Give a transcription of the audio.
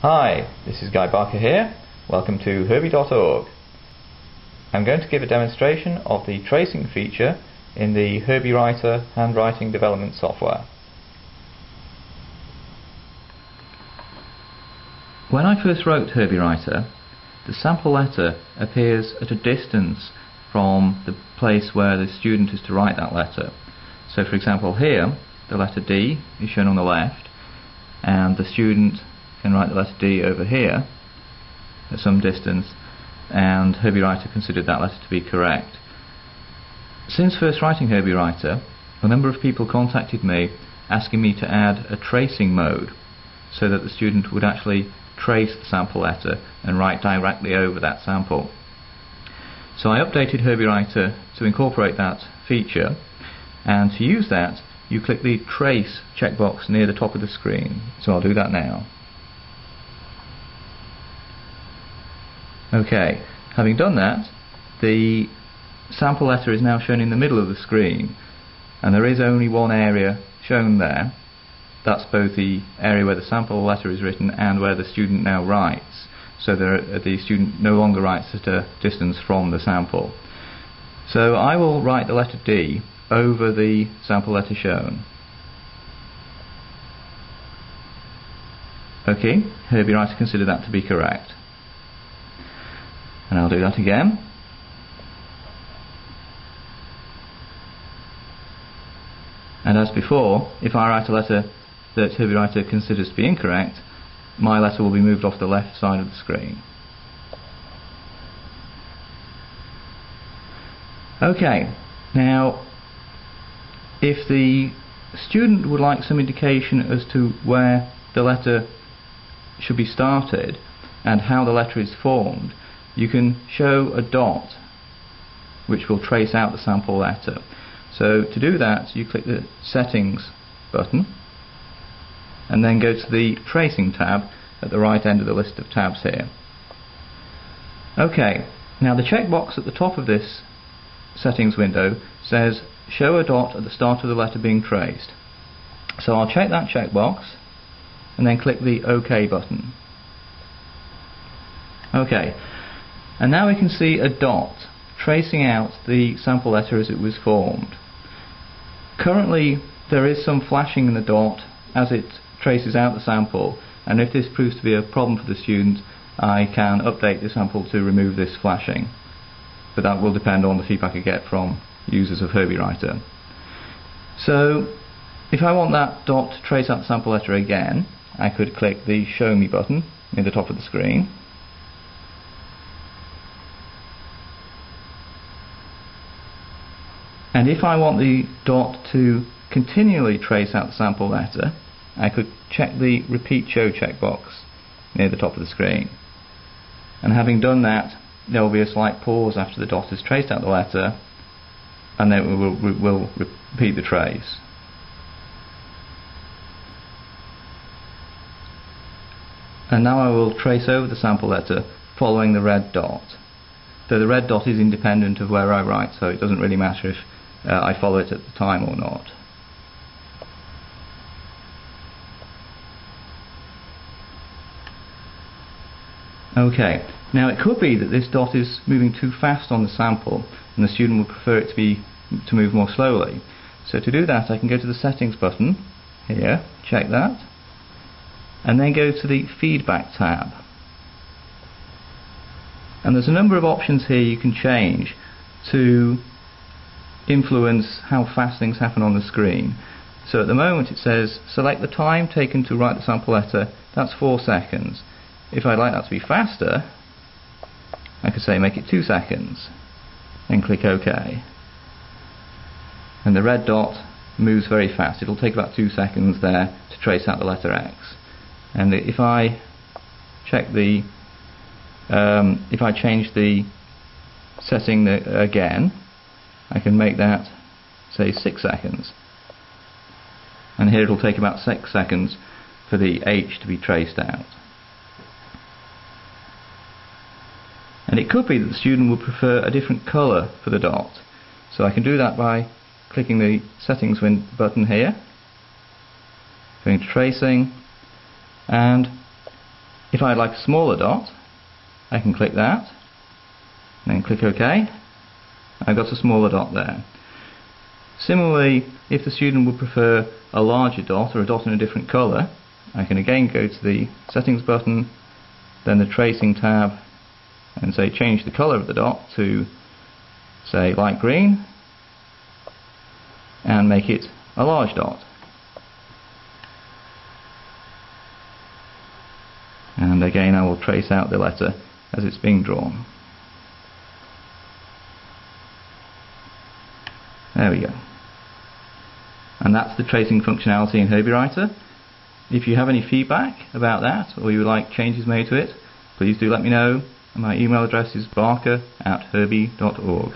Hi, this is Guy Barker here. Welcome to Herbi.org. I'm going to give a demonstration of the tracing feature in the Herbi Writer handwriting development software. When I first wrote Herbi Writer, the sample letter appears at a distance from the place where the student is to write that letter. So for example here, the letter D is shown on the left, and the student can write the letter D over here at some distance, and Herbi Writer considered that letter to be correct. Since first writing Herbi Writer, a number of people contacted me asking me to add a tracing mode so that the student would actually trace the sample letter and write directly over that sample. So I updated Herbi Writer to incorporate that feature, and to use that you click the Trace checkbox near the top of the screen. So I'll do that now. Okay, having done that, the sample letter is now shown in the middle of the screen, and there is only one area shown there. That's both the area where the sample letter is written and where the student now writes, so the student no longer writes at a distance from the sample. So I will write the letter D over the sample letter shown. Okay, Herbi Writer considered that to be correct. And I'll do that again. And as before, if I write a letter that Herbi Writer considers to be incorrect, my letter will be moved off the left side of the screen. Okay, now if the student would like some indication as to where the letter should be started and how the letter is formed, you can show a dot which will trace out the sample letter. So to do that, you click the Settings button and then go to the Tracing tab at the right end of the list of tabs here. Okay, now the checkbox at the top of this settings window says show a dot at the start of the letter being traced. So I'll check that checkbox and then click the OK button. Okay, and now we can see a dot tracing out the sample letter as it was formed. Currently there is some flashing in the dot as it traces out the sample, and if this proves to be a problem for the student, I can update the sample to remove this flashing, but that will depend on the feedback I get from users of Herbi Writer. So if I want that dot to trace out the sample letter again, I could click the Show Me button near the top of the screen. And if I want the dot to continually trace out the sample letter, I could check the Repeat Show checkbox near the top of the screen. And having done that, there will be a slight pause after the dot has traced out the letter, and then we'll repeat the trace. And now I will trace over the sample letter following the red dot. So the red dot is independent of where I write, so it doesn't really matter if I follow it at the time or not. Okay, now it could be that this dot is moving too fast on the sample and the student would prefer it to move more slowly. So to do that, I can go to the Settings button here, check that, and then go to the Feedback tab. And there's a number of options here you can change to influence how fast things happen on the screen. So at the moment it says select the time taken to write the sample letter, that's 4 seconds. If I'd like that to be faster, I could say make it 2 seconds, then click OK. And the red dot moves very fast. It'll take about 2 seconds there to trace out the letter X. And if I check the if I change the setting again, I can make that say 6 seconds. And here it'll take about 6 seconds for the H to be traced out. And it could be that the student would prefer a different colour for the dot. So I can do that by clicking the Settings button here, going to Tracing, and If I'd like a smaller dot, I can click that, and then click OK. I've got a smaller dot there. Similarly, if the student would prefer a larger dot or a dot in a different colour, I can again go to the Settings button, then the Tracing tab, and say change the colour of the dot to, say, light green, and make it a large dot. And again I will trace out the letter as it's being drawn. There we go. And that's the tracing functionality in Herbi Writer. If you have any feedback about that, or you would like changes made to it, please do let me know. My email address is barker@herbi.org.